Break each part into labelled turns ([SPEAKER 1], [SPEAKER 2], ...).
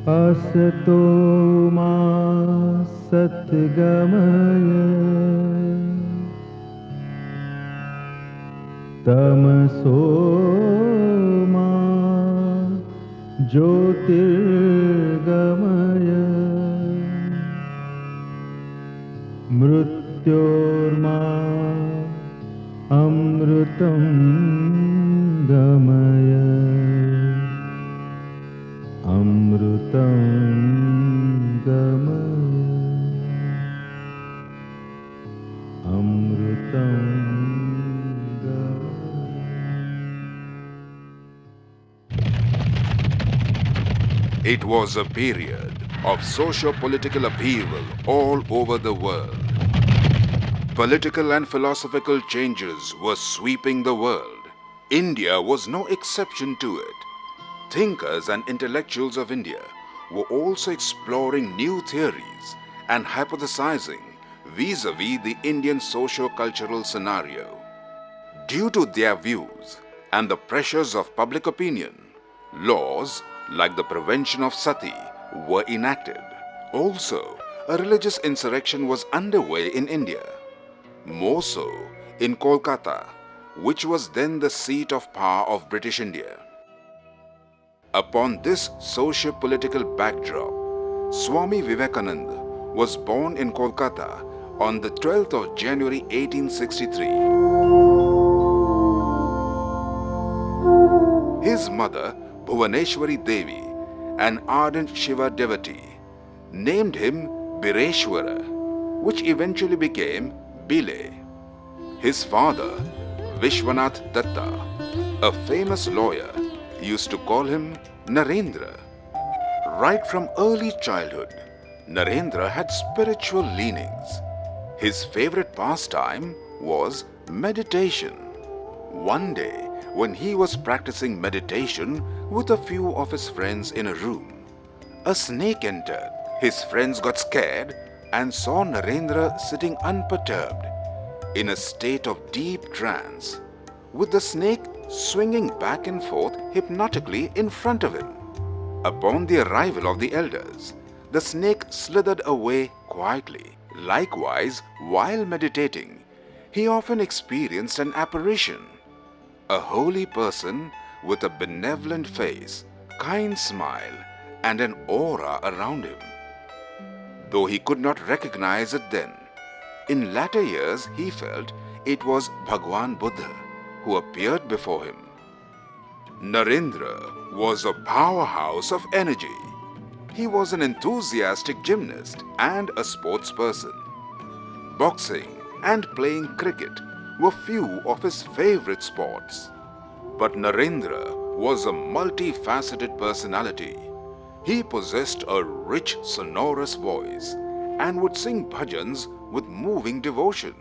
[SPEAKER 1] असतो मा सद्गमय तमसो मा ज्योतिर्गमय मृत्योर्मा अमृतं गमय अमृतं गमय अमृतं गमय।
[SPEAKER 2] It was a period of socio-political upheaval all over the world. Political and philosophical changes were sweeping the world. India was no exception to it. Thinkers and intellectuals of India were also exploring new theories and hypothesizing vis-a-vis the Indian socio-cultural scenario. Due to their views and the pressures of public opinion, laws like the Prevention of Sati were enacted. Also, a religious insurrection was underway in India, more so in Kolkata, which was then the seat of power of British India. Upon this socio-political backdrop, Swami Vivekananda was born in Kolkata on the 12th of January 1863. His mother, Bhuvaneshwari Devi, an ardent Shiva devotee, named him Bireshwara, which eventually became Bile. His father, Vishwanath Datta, a famous lawyer, used to call him Narendra. Right from early childhood, Narendra had spiritual leanings. His favorite pastime was meditation. One day, when he was practicing meditation with a few of his friends in a room, a snake entered. His friends got scared and saw Narendra sitting unperturbed in a state of deep trance, with the snake swinging back and forth hypnotically in front of him. Upon the arrival of the elders, the snake slithered away quietly. Likewise, while meditating, he often experienced an apparition, a holy person with a benevolent face, kind smile, and an aura around him. Though he could not recognize it then, in latter years he felt it was Bhagwan Buddha who appeared before him. Narendra was a powerhouse of energy. He was an enthusiastic gymnast and a sports person. Boxing and playing cricket were few of his favorite sports. But Narendra was a multifaceted personality. He possessed a rich, sonorous voice and would sing bhajans with moving devotion.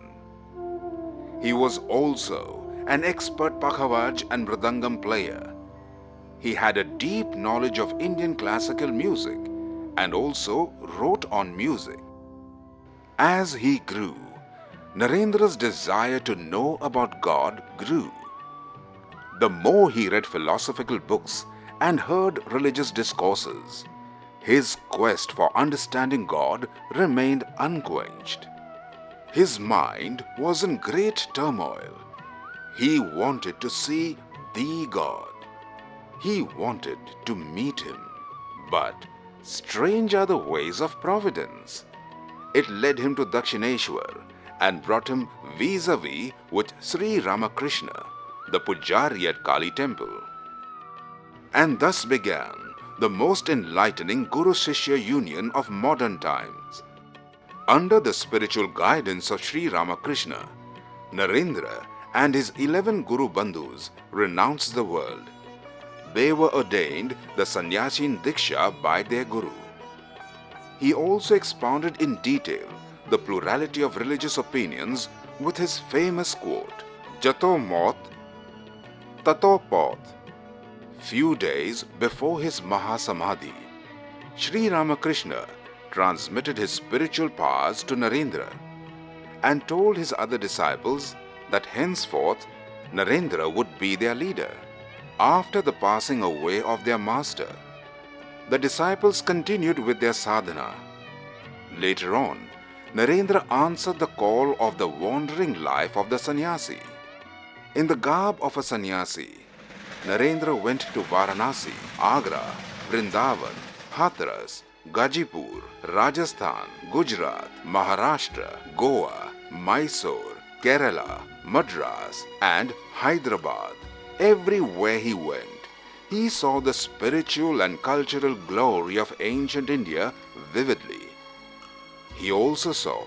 [SPEAKER 2] He was also an expert pakhavaj and mridangam player. He had a deep knowledge of Indian classical music and also wrote on music. As he grew, Narendra's desire to know about God grew. The more he read philosophical books and heard religious discourses, his quest for understanding God remained unquenched. His mind was in great turmoil. He wanted to see the God. He wanted to meet him. But strange are the ways of providence. It led him to Dakshineshwar and brought him vis-a-vis with Sri Ramakrishna, the Pujari at Kali temple. And thus began the most enlightening Guru-Shishya union of modern times. Under the spiritual guidance of Sri Ramakrishna, Narendra and his 11 Guru Bandhus renounced the world. They were ordained the Sannyasin Diksha by their Guru. He also expounded in detail the plurality of religious opinions with his famous quote, Jato Maut, Tato Paut. Few days before his Mahasamadhi, Sri Ramakrishna transmitted his spiritual powers to Narendra and told his other disciples that henceforth Narendra would be their leader after the passing away of their master. the disciples continued with their sadhana. Later on, Narendra answered the call of the wandering life of the sannyasi. In the garb of a sannyasi, Narendra went to Varanasi, Agra, Vrindavan, Hathras, Gajipur, Rajasthan, Gujarat, Maharashtra, Goa, Mysore, Kerala, Madras, and Hyderabad. Everywhere he went, he saw the spiritual and cultural glory of ancient India vividly. He also saw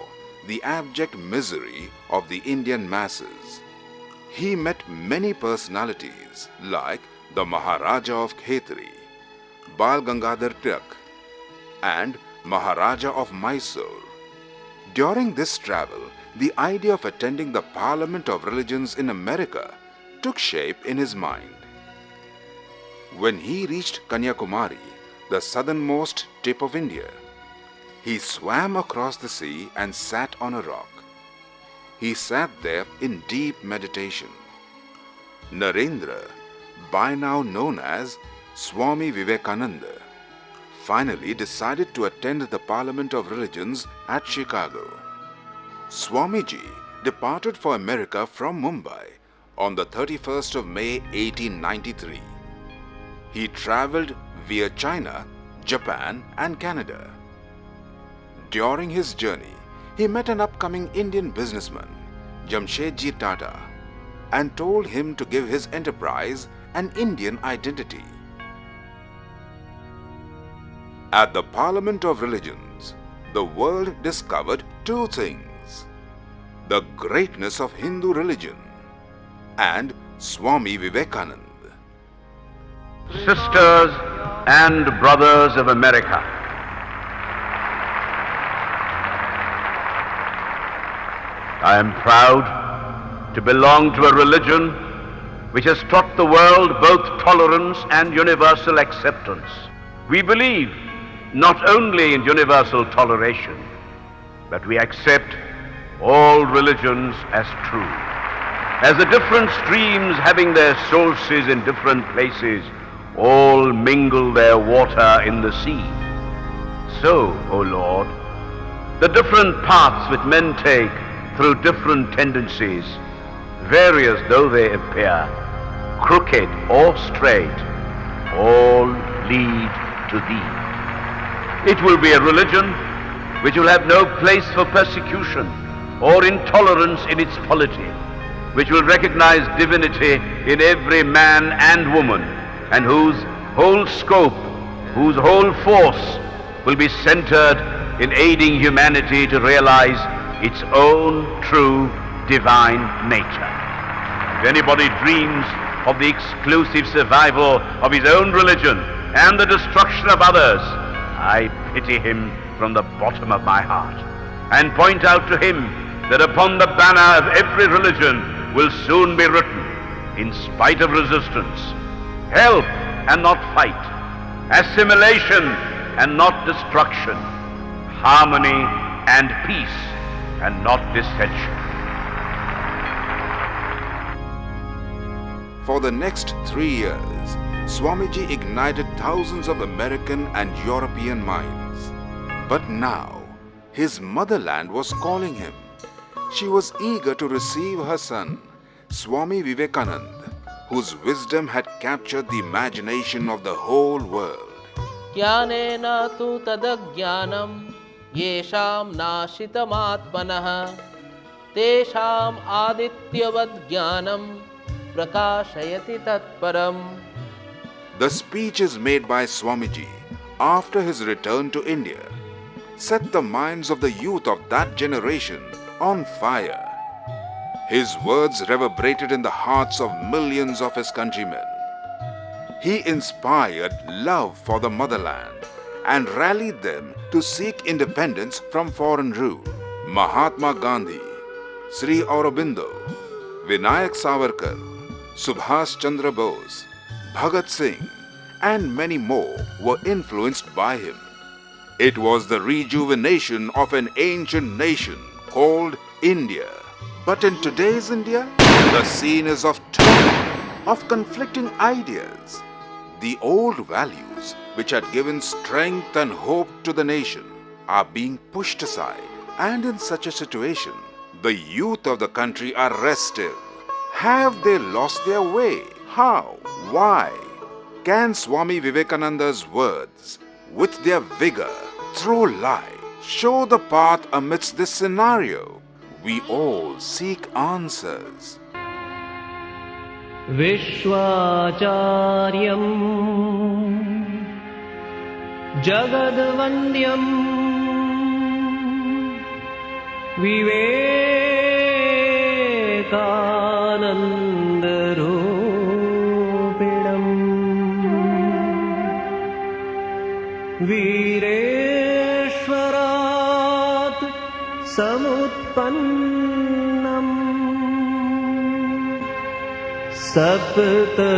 [SPEAKER 2] the abject misery of the Indian masses. He met many personalities like the Maharaja of Khetri, Bal Gangadhar Tilak, and Maharaja of Mysore. During this travel, the idea of attending the Parliament of Religions in America took shape in his mind. When he reached Kanyakumari, the southernmost tip of India, he swam across the sea and sat on a rock. He sat there in deep meditation. Narendra, by now known as Swami Vivekananda, finally decided to attend the Parliament of Religions at Chicago. Swamiji departed for America from Mumbai on the 31st of May 1893. He travelled via China, Japan and Canada. During his journey, he met an upcoming Indian businessman, Jamshedji Tata, and told him to give his enterprise an Indian identity. At the Parliament of Religions, the world discovered two things: the greatness of Hindu religion and Swami Vivekananda.
[SPEAKER 3] Sisters and brothers of America, I am proud to belong to a religion which has taught the world both tolerance and universal acceptance. We believe not only in universal toleration, but we accept all religions as true. As the different streams having their sources in different places all mingle their water in the sea, so, O Lord, the different paths which men take through different tendencies, various though they appear, crooked or straight, all lead to Thee. It will be a religion which will have no place for persecution or intolerance in its polity, which will recognize divinity in every man and woman, and whose whole scope, whose whole force will be centered in aiding humanity to realize its own true divine nature. If anybody dreams of the exclusive survival of his own religion and the destruction of others, I pity him from the bottom of my heart, and point out to him that upon the banner of every religion will soon be written, in spite of resistance, help and not fight, assimilation and not destruction, harmony and peace and not dissension.
[SPEAKER 2] For the next 3 years, Swamiji ignited thousands of American and European minds. But now, his motherland was calling him. She was eager to receive her son, Swami Vivekananda, whose wisdom had captured the imagination of the whole world.
[SPEAKER 4] ज्ञानेन तु तदज्ञानं येषां नाशितमात्मनः तेषाम् आदित्यवद् ज्ञानं प्रकाशयति तत्परम्.
[SPEAKER 2] The speeches made by Swamiji after his return to India set the minds of the youth of that generation on fire. His words reverberated in the hearts of millions of his countrymen. He inspired love for the motherland and rallied them to seek independence from foreign rule. Mahatma Gandhi, Sri Aurobindo, Vinayak Savarkar, Subhash Chandra Bose, Bhagat Singh, and many more were influenced by him. It was the rejuvenation of an ancient nation called India. But in today's India, the scene is of turmoil, of conflicting ideas. The old values which had given strength and hope to the nation are being pushed aside. And in such a situation, the youth of the country are restive. Have they lost their way? How? Why? Can Swami Vivekananda's words, with their vigor, throw light, show the path amidst this scenario? We all seek answers.
[SPEAKER 5] विश्वाचार्यं जगद्वन्द्यं विवेकानन्दरूपिणम् वीरेश्वरात् समुत्पन्नम् सप्तर्षिमण्डलागतम्.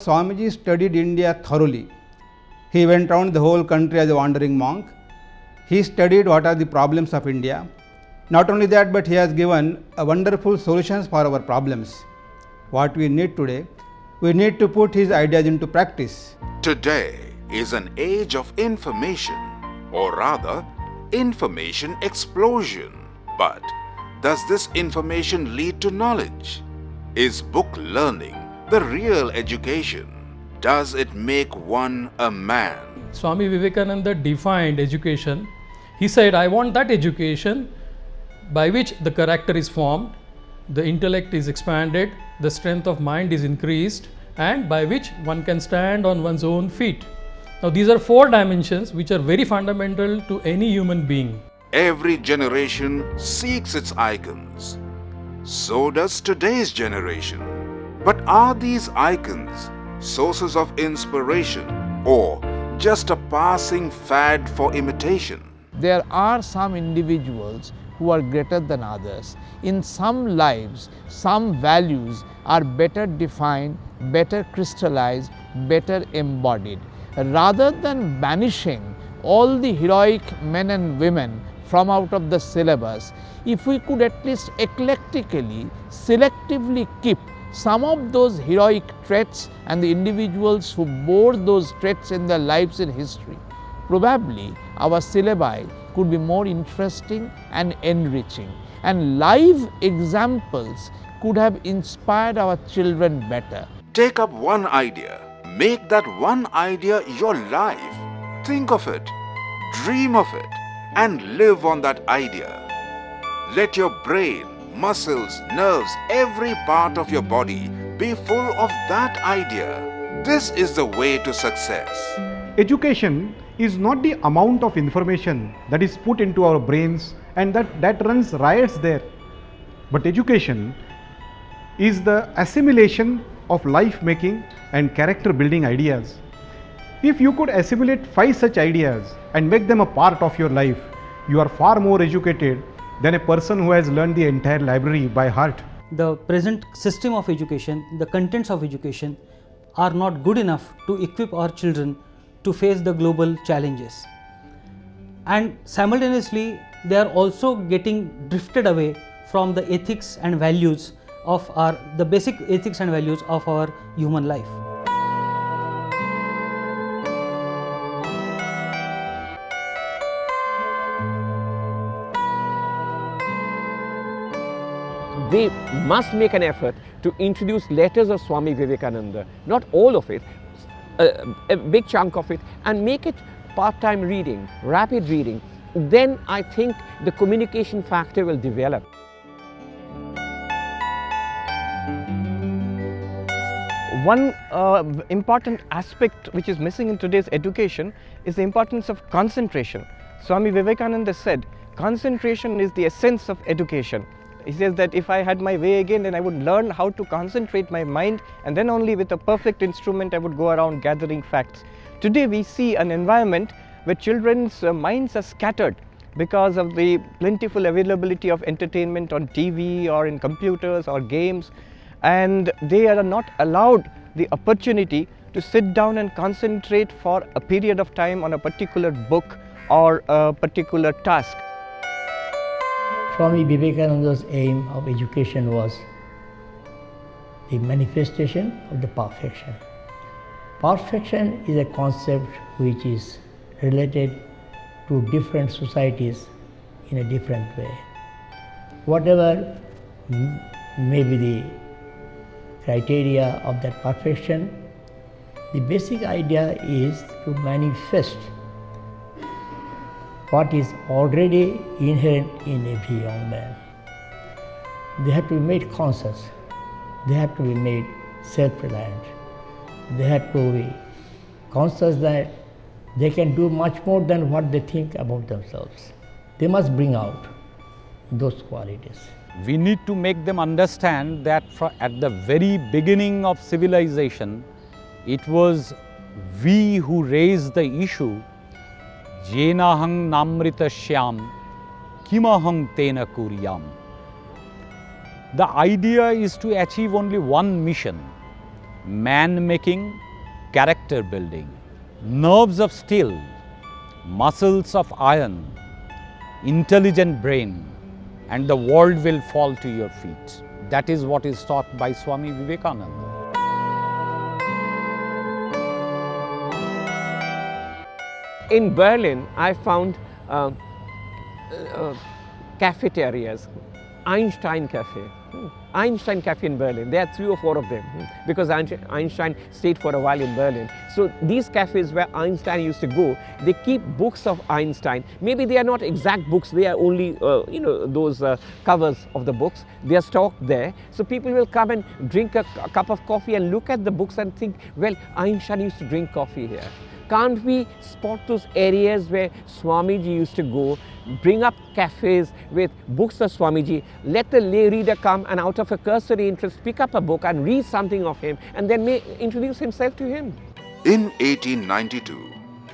[SPEAKER 6] Swamiji studied India thoroughly. He went around the whole country as a wandering monk. He studied what are the problems of India. Not only that, but he has given a wonderful solutions for our problems. What we need today, we need to put his ideas into practice.
[SPEAKER 2] Today is an age of information, or rather, information explosion. But does this information lead to knowledge? Is book learning the real education? Does it make one a man?
[SPEAKER 7] Swami Vivekananda defined education. He said, I want that education by which the character is formed, the intellect is expanded, the strength of mind is increased, and by which one can stand on one's own feet. Now, these are 4 dimensions which are very fundamental to any human being.
[SPEAKER 2] Every generation seeks its icons. So does today's generation. But are these icons sources of inspiration or just a passing fad for imitation?
[SPEAKER 8] There are some individuals who are greater than others. In some lives, some values are better defined, better crystallized, better embodied. Rather than banishing all the heroic men and women from out of the syllabus, if we could at least eclectically, selectively keep some of those heroic traits and the individuals who bore those traits in their lives in history, probably our syllabi could be more interesting and enriching, and live examples could have inspired our children better.
[SPEAKER 2] Take up one idea. Make that one idea your life. Think of it, dream of it, and live on that idea. Let your brain, muscles, nerves, every part of your body be full of that idea. This is the way to success.
[SPEAKER 9] Education is not the amount of information that is put into our brains and that runs riots there. But education is the assimilation of life making and character building ideas. If you could assimilate 5 such ideas and make them a part of your life, you are far more educated than a person who has learned the entire library by heart.
[SPEAKER 10] The present system of education, the contents of education are not good enough to equip our children to face the global challenges. And simultaneously, they are also getting drifted away from the ethics and values of the basic ethics and values of our human life.
[SPEAKER 11] They must make an effort to introduce letters of Swami Vivekananda, not all of it, a big chunk of it, and make it part-time reading, rapid reading. Then I think the communication factor will develop.
[SPEAKER 12] One important aspect which is missing in today's education is the importance of concentration. Swami Vivekananda said, concentration is the essence of education. He says that if I had my way again, then I would learn how to concentrate my mind, and then only with a perfect instrument I would go around gathering facts. Today we see an environment where children's minds are scattered because of the plentiful availability of entertainment on TV or in computers or games, and they are not allowed the opportunity to sit down and concentrate for a period of time on a particular book or a particular task.
[SPEAKER 5] Swami Vivekananda's aim of education was the manifestation of the perfection. Perfection is a concept which is related to different societies in a different way. Whatever may be the criteria of that perfection, the basic idea is to manifest what is already inherent in every young man. They have to be made conscious, they have to be made self-reliant, they have to be conscious that they can do much more than what they think about themselves. They must bring out those qualities.
[SPEAKER 13] We need to make them understand that at the very beginning of civilization, it was we who raised the issue, Jenahang namrita shyam, kimahang tena kuryam. The idea is to achieve only one mission: man-making, character building, nerves of steel, muscles of iron, intelligent brain, and the world will fall to your feet. That is what is taught by Swami Vivekananda.
[SPEAKER 11] In Berlin, I found cafeterias. Einstein Cafe. Einstein Cafe in Berlin. There are 3 or 4 of them because Einstein stayed for a while in Berlin. So these cafes where Einstein used to go, they keep books of Einstein. Maybe they are not exact books, they are only those covers of the books. They are stocked there. So people will come and drink a cup of coffee and look at the books and think, well, Einstein used to drink coffee here. Can't we spot those areas where Swamiji used to go, bring up cafes with books of Swamiji, let the lay reader come and out of a cursory interest pick up a book and read something of him and then may introduce himself to him.
[SPEAKER 2] In 1892,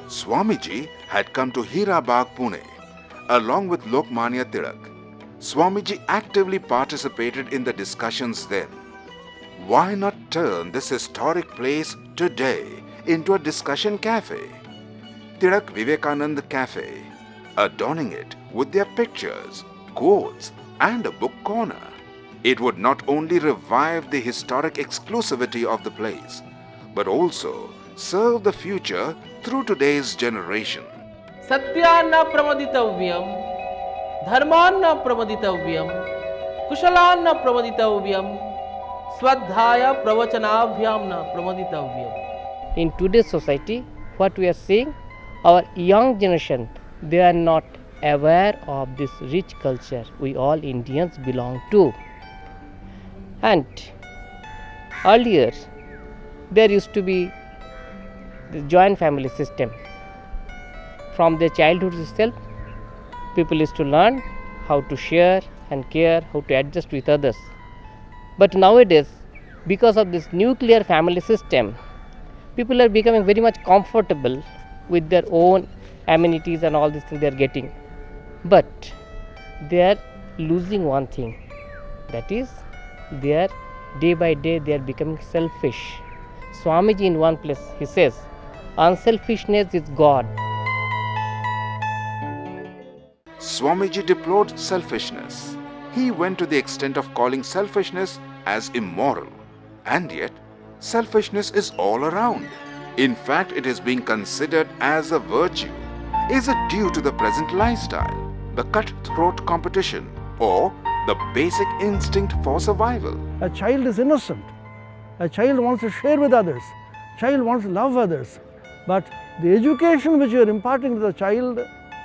[SPEAKER 2] Swamiji had come to Hirabagh, Pune, along with Lokmanya Tilak. Swamiji actively participated in the discussions then. Why not turn this historic place today into a discussion cafe? Tilak Vivekanand Cafe, adorning it with their pictures, quotes and a book corner. It would not only revive the historic exclusivity of the place, but also serve the future through today's generation.
[SPEAKER 4] Satyanna pramaditavyam, dharmanna pramaditavyam, kushalanna pramaditavyam, swadhyaya pravachanabhyamna pramaditavyam.
[SPEAKER 14] In today's society, what we are seeing, our young generation, they are not aware of this rich culture we all Indians belong to. And earlier, there used to be the joint family system. From their childhood itself, people used to learn how to share and care, how to adjust with others. But nowadays, because of this nuclear family system, people are becoming very much comfortable with their own amenities and all these things they are getting. But they are losing one thing, that is, they are day by day they are becoming selfish. Swamiji in one place, he says, unselfishness is God.
[SPEAKER 2] Swamiji deplored selfishness. He went to the extent of calling selfishness as immoral. And yet, selfishness is all around. In fact, it is being considered as a virtue. Is it due to the present lifestyle, the cutthroat competition, or the basic instinct for survival?
[SPEAKER 15] A child is innocent. A child wants to share with others. A child wants to love others. But the education which you are imparting to the child,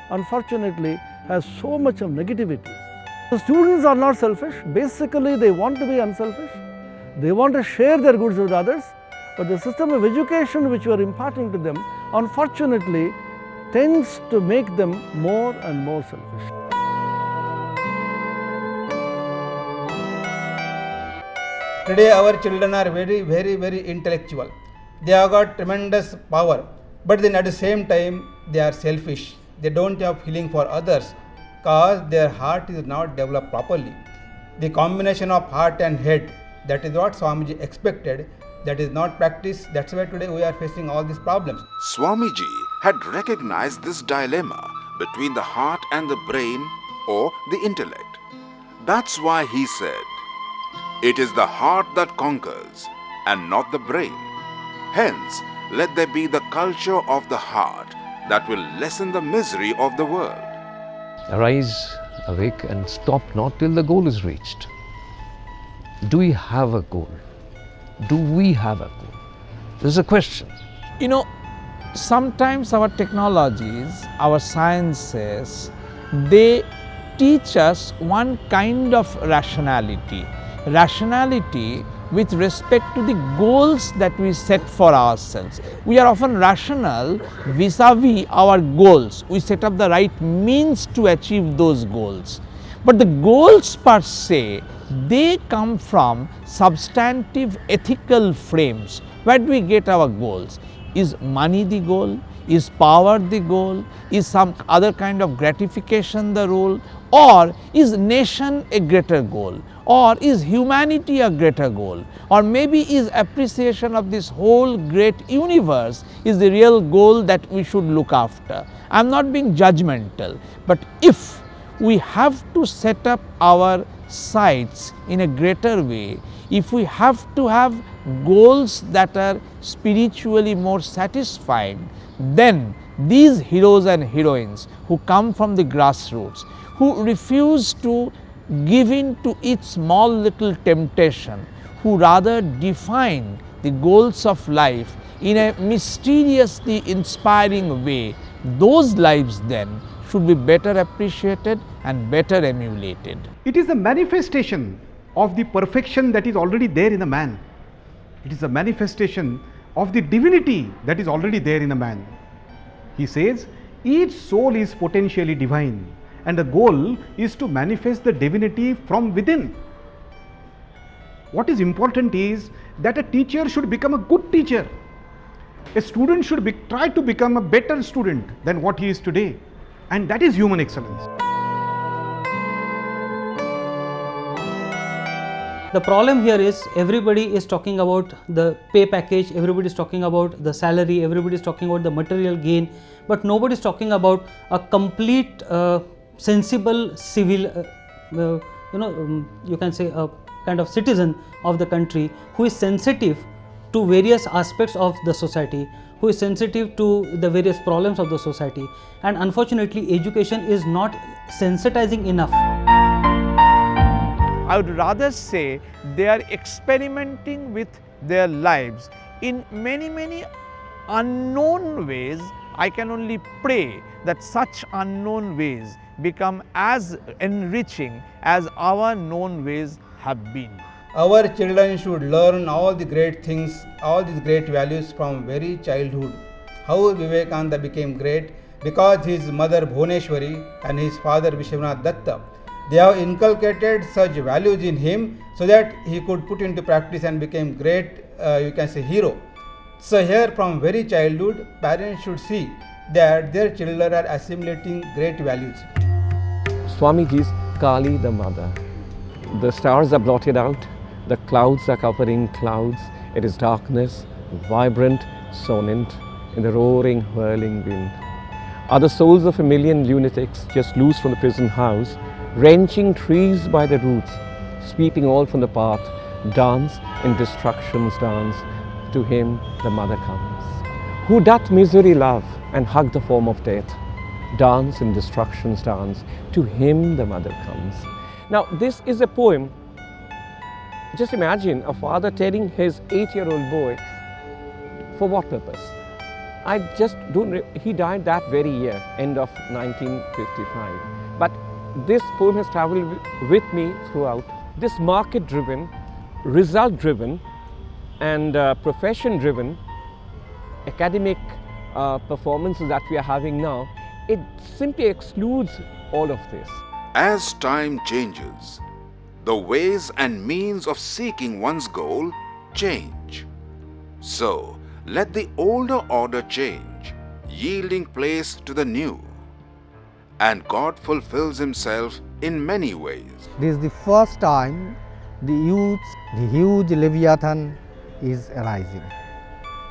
[SPEAKER 15] unfortunately, has so much of negativity. The students are not selfish. Basically, they want to be unselfish. They want to share their goods with others. But the system of education which you are imparting to them, unfortunately, tends to make them more and more selfish.
[SPEAKER 6] Today our children are very intellectual. They have got tremendous power, but then at the same time they are selfish. They don't have feeling for others because their heart is not developed properly. The combination of heart and head, that is what Swamiji expected, that is not practiced. That's why today we are facing all these problems.
[SPEAKER 2] Swamiji had recognized this dilemma between the heart and the brain or the intellect. That's why he said, "It is the heart that conquers and not the brain. Hence, let there be the culture of the heart that will lessen the misery of the world."
[SPEAKER 16] Arise, awake, and stop not till the goal is reached. Do we have a goal? Do we have a goal? This is a question.
[SPEAKER 8] You know, sometimes our technologies, our sciences, they teach us one kind of rationality. Rationality with respect to the goals that we set for ourselves. We are often rational vis-a-vis our goals. We set up the right means to achieve those goals. But the goals per se, they come from substantive ethical frames. Where do we get our goals? Is money the goal? Is power the goal? Is some other kind of gratification the role? Or is nation a greater goal? Or is humanity a greater goal? Or maybe is appreciation of this whole great universe is the real goal that we should look after? I am not being judgmental, but if we have to set up our sights in a greater way, if we have to have goals that are spiritually more satisfying, then these heroes and heroines who come from the grassroots, who refuse to give in to each small little temptation, who rather define the goals of life in a mysteriously inspiring way, those lives then should be better appreciated and better emulated.
[SPEAKER 9] It is a manifestation of the perfection that is already there in a man. It is a manifestation of the divinity that is already there in a man. He says, each soul is potentially divine, and the goal is to manifest the divinity from within. What is important is that a teacher should become a good teacher. A student should try to become a better student than what he is today, and that is human excellence.
[SPEAKER 10] The problem here is everybody is talking about the pay package, everybody is talking about the salary, everybody is talking about the material gain, but nobody is talking about a complete sensible civil, you can say a kind of citizen of the country who is sensitive to various aspects of the society, who is sensitive to the various problems of the society, and unfortunately education is not sensitizing enough.
[SPEAKER 8] I would rather say they are experimenting with their lives in many unknown ways. I can only pray that such unknown ways become as enriching as our known ways have been.
[SPEAKER 6] Our children should learn all the great things, all these great values from very childhood. How Vivekananda became great? Because his mother Bhuneshwari and his father Vishwanath Datta, they have inculcated such values in him so that he could put into practice and became great, you can say, hero. So here from very childhood, parents should see that their children are assimilating great values.
[SPEAKER 11] Swamiji's Kali the mother. The stars are blotted out, the clouds are covering clouds. It is darkness, vibrant, sonant in the roaring, whirling wind. Are the souls of a million lunatics just loose from the prison house, wrenching trees by the roots, sweeping all from the path, dance in destruction's dance. To him the mother comes, who doth misery love and hug the form of death. Dance in destruction's dance, to him the mother comes. Now this is a poem. Just imagine a father telling his 8-year-old boy, for what purpose? I just don't, he died that very year, end of 1955. But this poem has traveled with me throughout. This market-driven, result-driven and profession-driven academic performances that we are having now, it simply excludes all of this.
[SPEAKER 2] As time changes, the ways and means of seeking one's goal change. So, let the older order change, yielding place to the new. And God fulfills Himself in many ways.
[SPEAKER 17] This is the first time the huge Leviathan is arising.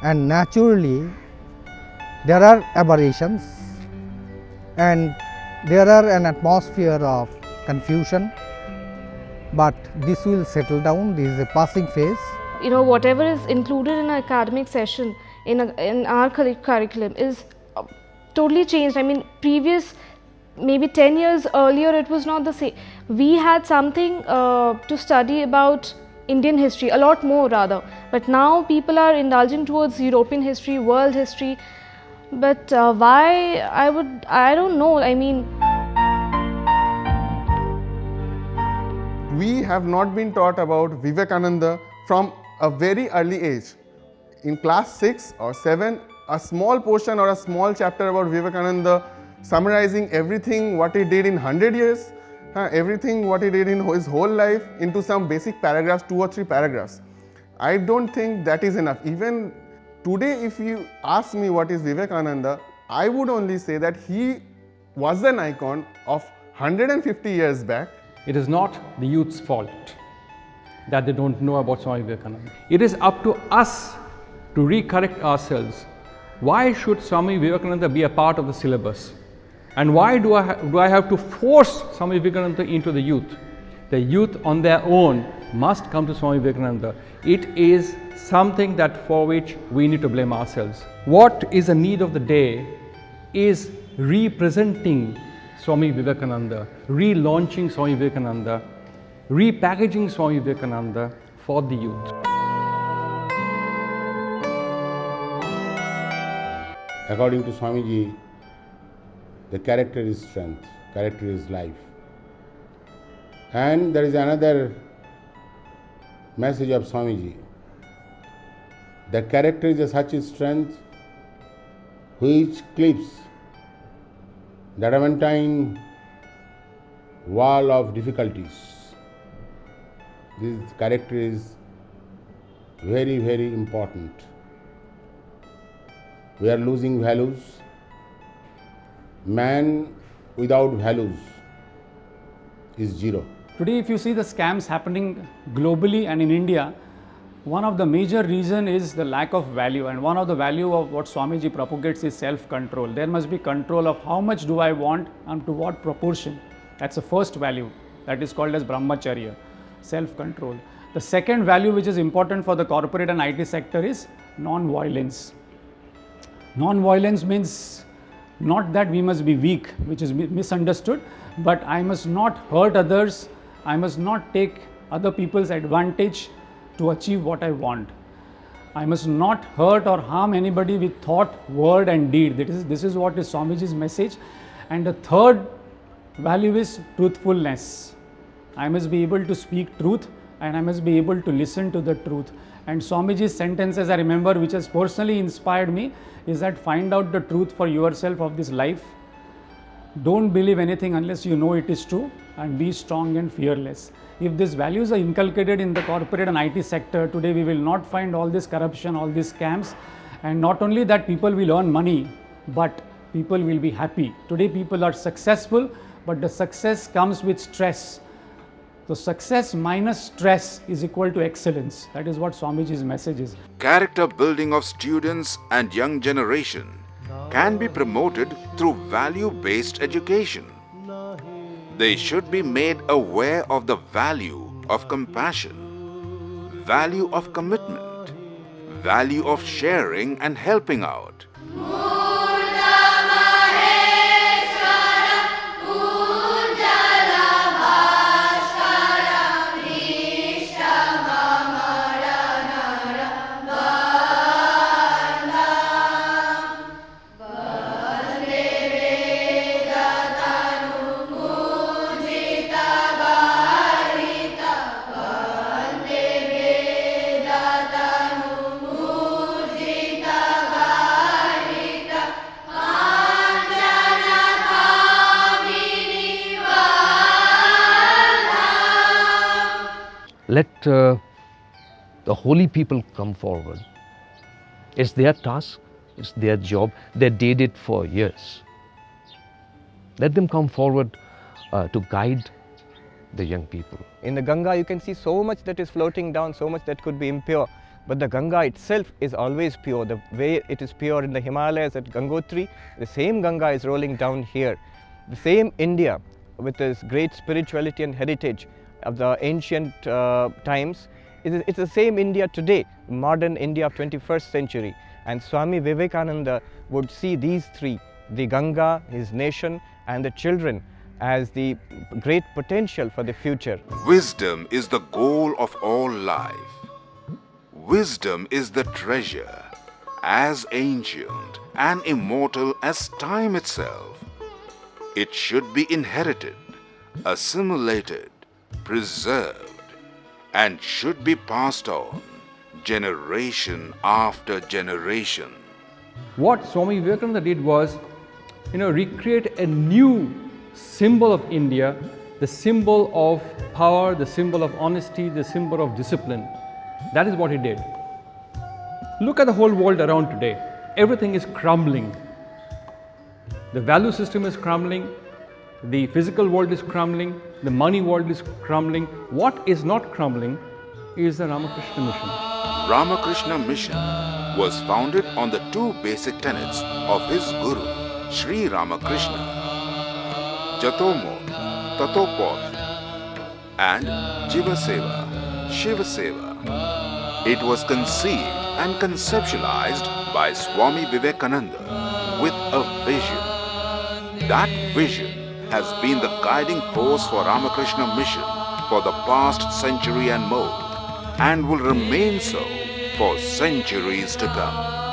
[SPEAKER 17] And naturally, there are aberrations and there are an atmosphere of confusion but this will settle down. This is a passing phase.
[SPEAKER 18] You know, whatever is included in an academic session in our curriculum is totally changed. I mean, previous maybe 10 years earlier it was not the same. We had something to study about Indian history, a lot more rather, but now people are indulging towards European history, world history, but why? I don't know. I mean,
[SPEAKER 19] we have not been taught about Vivekananda from a very early age. In class 6 or 7, a small portion or a small chapter about Vivekananda summarizing everything what he did in 100 years, everything what he did in his whole life into some basic paragraphs, 2 or 3 paragraphs. I don't think that is enough. Even today, if you ask me what is Vivekananda, I would only say that he was an icon of 150 years back.
[SPEAKER 20] It is not the youth's fault that they don't know about Swami Vivekananda. It is up to us to recorrect ourselves. Why should Swami Vivekananda be a part of the syllabus? And why do I have to force Swami Vivekananda into the youth? The youth on their own must come to Swami Vivekananda. It is something that for which we need to blame ourselves. What is the need of the day is representing Swami Vivekananda, relaunching Swami Vivekananda, repackaging Swami Vivekananda for the youth.
[SPEAKER 21] According to Swamiji, the character is strength, character is life. And there is another message of Swamiji. The character is such a strength which clips the adamantine wall of difficulties. This character is very, very important. We are losing values. Man without values is zero.
[SPEAKER 20] Today, if you see the scams happening globally and in India, one of the major reason is the lack of value, and one of the value of what Swamiji propagates is self-control. There must be control of how much do I want and to what proportion. That's the first value, that is called as brahmacharya, self-control. The second value which is important for the corporate and IT sector is non-violence. Non-violence means not that we must be weak, which is misunderstood, but I must not hurt others, I must not take other people's advantage to achieve what I want. I must not hurt or harm anybody with thought, word and deed. This is what is Swamiji's message. And the third value is truthfulness. I must be able to speak truth and I must be able to listen to the truth. And Swamiji's sentences I remember, which has personally inspired me, is that find out the truth for yourself of this life. Don't believe anything unless you know it is true, and be strong and fearless. If these values are inculcated in the corporate and IT sector, today we will not find all this corruption, all these scams, and not only that people will earn money, but people will be happy. Today people are successful, but the success comes with stress. So success minus stress is equal to excellence. That is what Swamiji's message is.
[SPEAKER 2] Character building of students and young generation can be promoted through value-based education. They should be made aware of the value of compassion, value of commitment, value of sharing and helping out.
[SPEAKER 16] Let the holy people come forward. It's their task, it's their job, they did it for years. Let them come forward to guide the young people.
[SPEAKER 12] In the Ganga you can see so much that is floating down, so much that could be impure, but the Ganga itself is always pure. The way it is pure in the Himalayas at Gangotri, the same Ganga is rolling down here. The same India with its great spirituality and heritage of the ancient times. It's the same India today, modern India of 21st century. And Swami Vivekananda would see these three, the Ganga, his nation, and the children, as the great potential for the future.
[SPEAKER 2] Wisdom is the goal of all life. Wisdom is the treasure, as ancient and immortal as time itself. It should be inherited, assimilated, preserved, and should be passed on generation after generation.
[SPEAKER 1] What Swami Vivekananda did was, recreate a new symbol of India, the symbol of power, the symbol of honesty, the symbol of discipline. That is what he did. Look at the whole world around today. Everything is crumbling. The value system is crumbling. The physical world is crumbling. The money world is crumbling. What is not crumbling is the Ramakrishna Mission.
[SPEAKER 2] Ramakrishna Mission was founded on the two basic tenets of his Guru, Sri Ramakrishna, Jatomo, Tatopod, and Jiva Seva, Shiva Seva. It was conceived and conceptualized by Swami Vivekananda with a vision. That vision has been the guiding force for Ramakrishna Mission for the past century and more, and will remain so for centuries to come.